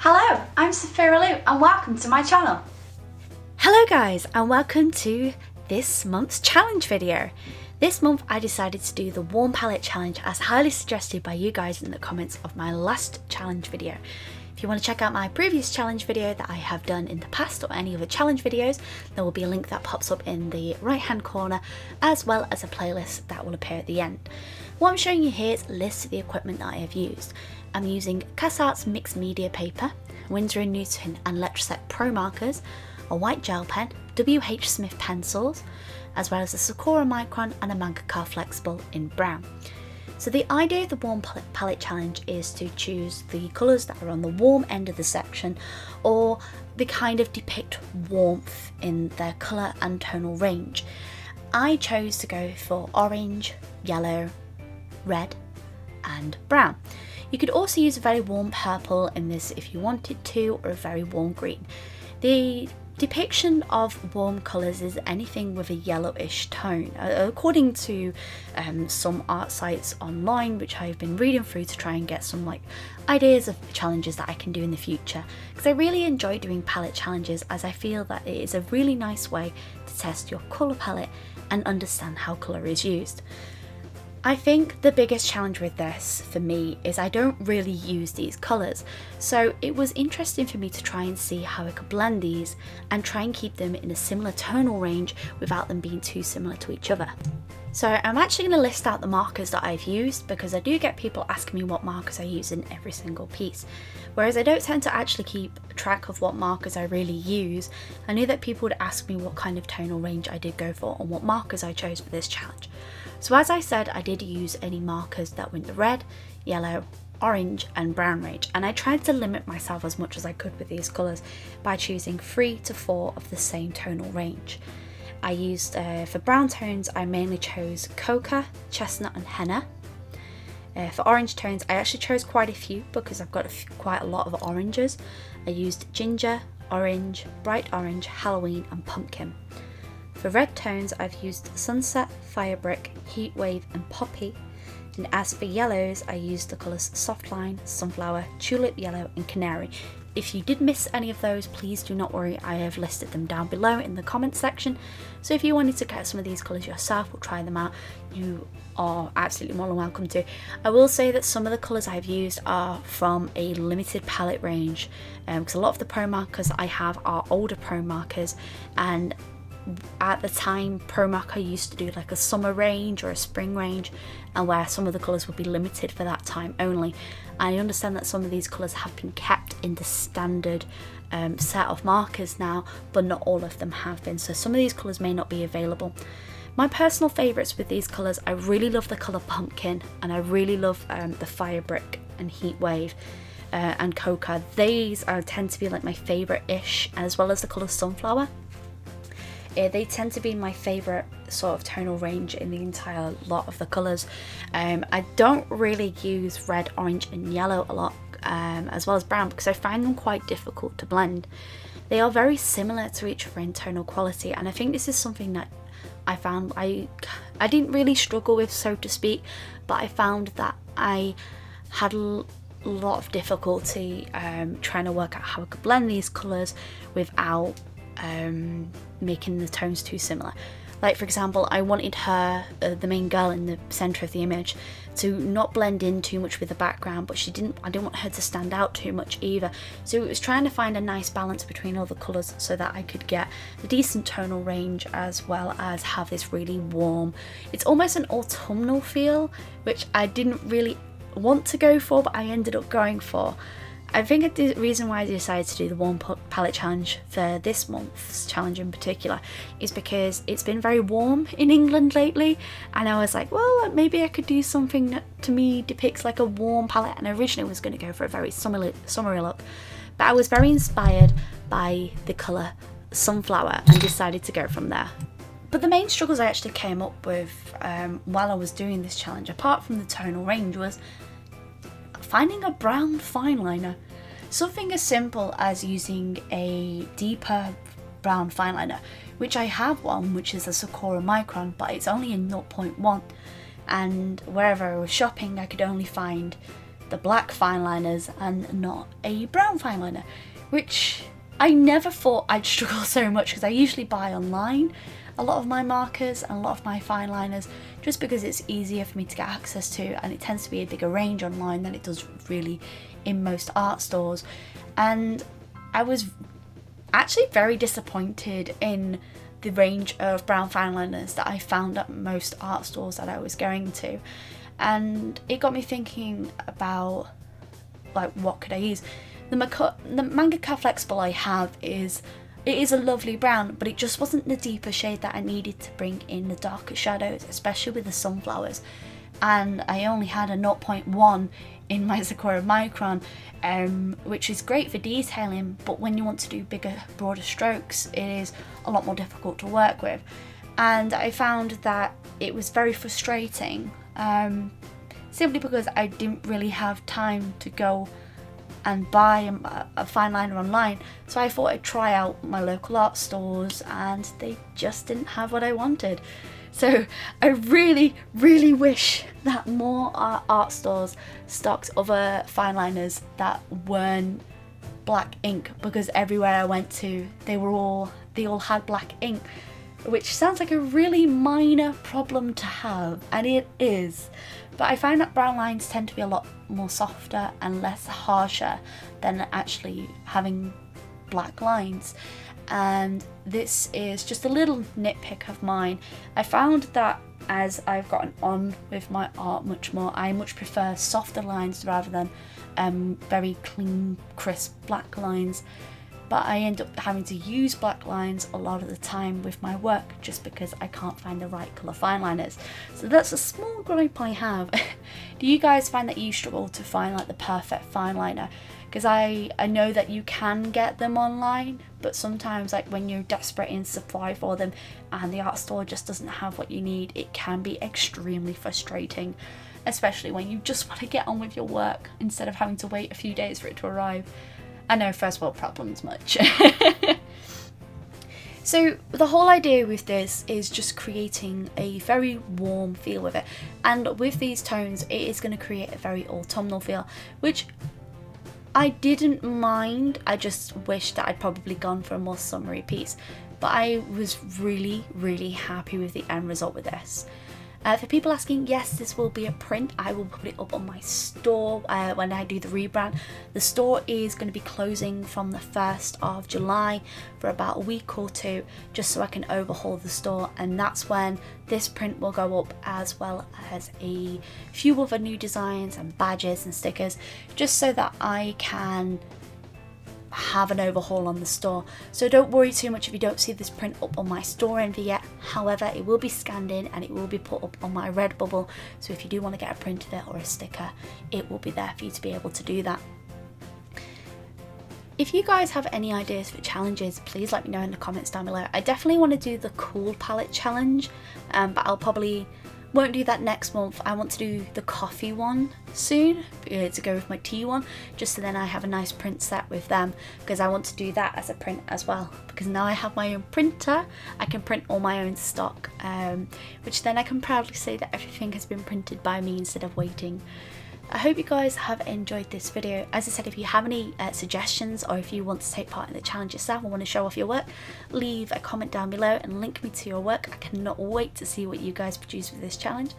Hello, I'm Sakura and welcome to my channel. Hello guys and welcome to this month's challenge video. This month I decided to do the warm palette challenge as highly suggested by you guys in the comments of my last challenge video. If you want to check out my previous challenge video that I have done in the past or any other challenge videos, there will be a link that pops up in the right hand corner as well as a playlist that will appear at the end. What I'm showing you here is a list of the equipment that I have used. I'm using Cassart's mixed media paper, Winsor & Newton and letraset pro markers, a white gel pen, WH Smith pencils, as well as a Sakura micron and a mangaka flexible in brown. So the idea of the warm palette challenge is to choose the colours that are on the warm end of the section or the kind of depict warmth in their colour and tonal range. I chose to go for orange, yellow, red and brown. You could also use a very warm purple in this if you wanted to, or a very warm green. The depiction of warm colours is anything with a yellowish tone, according to some art sites online which I've been reading through to try and get some ideas of challenges that I can do in the future, because I really enjoy doing palette challenges as I feel that it is a really nice way to test your colour palette and understand how colour is used. I think the biggest challenge with this for me is I don't really use these colours, so it was interesting for me to try and see how I could blend these and try and keep them in a similar tonal range without them being too similar to each other. So I'm actually going to list out the markers that I've used, because I do get people asking me what markers I use in every single piece. Whereas I don't tend to actually keep track of what markers I really use, I knew that people would ask me what kind of tonal range I did go for and what markers I chose for this challenge. So as I said, I did use any markers that were in the red, yellow, orange and brown range, and I tried to limit myself as much as I could with these colours by choosing 3 to 4 of the same tonal range. I used, for brown tones, I mainly chose coca, chestnut and henna. For orange tones, I actually chose quite a few because I've got quite a lot of oranges. I used ginger, orange, bright orange, Halloween and pumpkin. For red tones, I've used sunset, firebrick, heatwave and poppy. And as for yellows, I used the colours softline, sunflower, tulip yellow and canary. If you did miss any of those, please do not worry, I have listed them down below in the comments section. So if you wanted to get some of these colours yourself or try them out, you are absolutely more than welcome to. I will say that some of the colours I've used are from a limited palette range, because a lot of the pro markers I have are older pro markers, and at the time pro marker used to do like a summer range or a spring range, and where some of the colours would be limited for that time only. I understand that some of these colours have been kept in the standard set of markers now, but not all of them have been, so some of these colours may not be available. My personal favourites with these colours, I really love the colour pumpkin, and I really love the firebrick and heatwave and coca. These tend to be like my favourite-ish, as well as the colour sunflower. They tend to be my favourite sort of tonal range in the entire lot of the colours. I don't really use red, orange and yellow a lot, as well as brown, because I find them quite difficult to blend. They are very similar to each other in tonal quality, and I think this is something that I found I didn't really struggle with, so to speak, but I found that I had a lot of difficulty trying to work out how I could blend these colours without making the tones too similar. Like for example, I wanted her, the main girl in the centre of the image, to not blend in too much with the background, but I didn't want her to stand out too much either. So it was trying to find a nice balance between all the colours so that I could get a decent tonal range as well as have this really warm, it's almost an autumnal feel, which I didn't really want to go for, but I ended up going for. I think the reason why I decided to do the warm palette challenge for this month's challenge in particular is because it's been very warm in England lately, and I was like, well, maybe I could do something that to me depicts like a warm palette, and I originally was going to go for a very summery look, but I was very inspired by the colour sunflower and decided to go from there. But the main struggles I actually came up with while I was doing this challenge, apart from the tonal range, was finding a brown fine liner. Something as simple as using a deeper brown fine liner, which I have one, which is a Sakura micron, but it's only in 0.1, and wherever I was shopping I could only find the black fine liners and not a brown fine liner, which I never thought I'd struggle so much, because I usually buy online a lot of my markers and a lot of my fine liners just because it's easier for me to get access to, and it tends to be a bigger range online than it does really in most art stores. And I was actually very disappointed in the range of brown fine liners that I found at most art stores that I was going to, and it got me thinking about like what could I use. The mangaka flexible I have is a lovely brown, but it just wasn't the deeper shade that I needed to bring in the darker shadows, especially with the sunflowers. And I only had a 0.1 in my Sakura micron, which is great for detailing, but when you want to do bigger, broader strokes, it is a lot more difficult to work with. And I found that it was very frustrating, simply because I didn't really have time to go and buy a fine liner online. So I thought I'd try out my local art stores, and they just didn't have what I wanted. So I really, really wish that more art stores stocked other fine liners that weren't black ink, because everywhere I went to, they all had black ink, which sounds like a really minor problem to have, and it is. But I find that brown lines tend to be a lot more softer and less harsher than actually having black lines. And this is just a little nitpick of mine. I found that as I've gotten on with my art much more, I much prefer softer lines rather than very clean, crisp black lines. But I end up having to use black lines a lot of the time with my work just because I can't find the right colour fine liners. So that's a small gripe I have. Do you guys find that you struggle to find like the perfect fine liner? Because I know that you can get them online, but sometimes like when you're desperate in supply for them and the art store just doesn't have what you need, it can be extremely frustrating, especially when you just want to get on with your work instead of having to wait a few days for it to arrive. I know, first world problems much. So the whole idea with this is just creating a very warm feel with it, and with these tones it is going to create a very autumnal feel, which I didn't mind. I just wish that I'd probably gone for a more summery piece, but I was really, really happy with the end result with this. For people asking, yes, this will be a print. I will put it up on my store when I do the rebrand. The store is going to be closing from the 1st of July for about a week or two, just so I can overhaul the store, and that's when this print will go up, as well as a few other new designs and badges and stickers, just so that I can have an overhaul on the store. So don't worry too much if you don't see this print up on my store envy yet. However, it will be scanned in and it will be put up on my Redbubble, so if you do want to get a print of it or a sticker, it will be there for you to be able to do that. If you guys have any ideas for challenges, please let me know in the comments down below. I definitely want to do the cool palette challenge, but I'll probably won't do that next month. I want to do the coffee one soon to go with my tea one, just so then I have a nice print set with them, because I want to do that as a print as well, because now I have my own printer. I can print all my own stock, which then I can proudly say that everything has been printed by me instead of waiting. I hope you guys have enjoyed this video. As I said, if you have any suggestions, or if you want to take part in the challenge yourself or want to show off your work, leave a comment down below and link me to your work. I cannot wait to see what you guys produce with this challenge.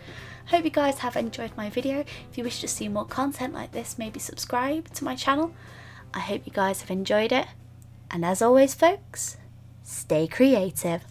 I hope you guys have enjoyed my video. If you wish to see more content like this, maybe subscribe to my channel. I hope you guys have enjoyed it. And as always folks, stay creative.